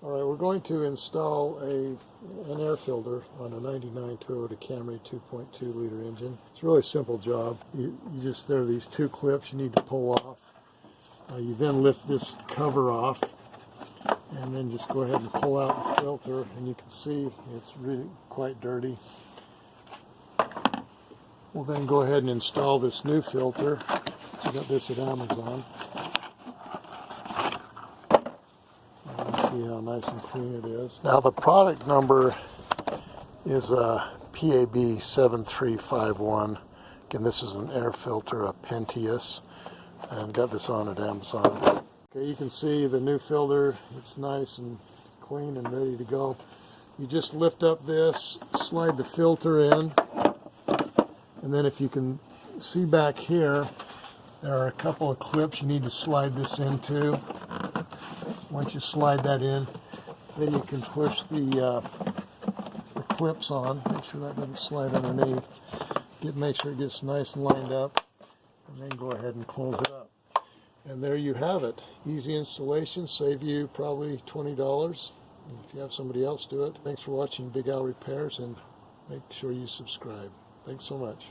Alright, we're going to install an air filter on a 99 Toyota Camry 2.2 liter engine. It's a really simple job. There are these two clips you need to pull off. You then lift this cover off and then just go ahead and pull out the filter, and you can see it's really quite dirty. We'll then go ahead and install this new filter. I got this at Amazon. See how nice and clean it is. Now the product number is a PAB 7351. Again, this is an air filter, a Pentius, and got this on at Amazon. Okay, you can see the new filter. It's nice and clean and ready to go. You just lift up this, slide the filter in, and then if you can see back here, there are a couple of clips you need to slide this into. Once you slide that in, then you can push the clips on. Make sure that doesn't slide underneath. Make sure it gets nice and lined up, and then go ahead and close it up. And there you have it. Easy installation, save you probably $20 if you have somebody else do it. Thanks for watching Big Al Repairs, and make sure you subscribe. Thanks so much.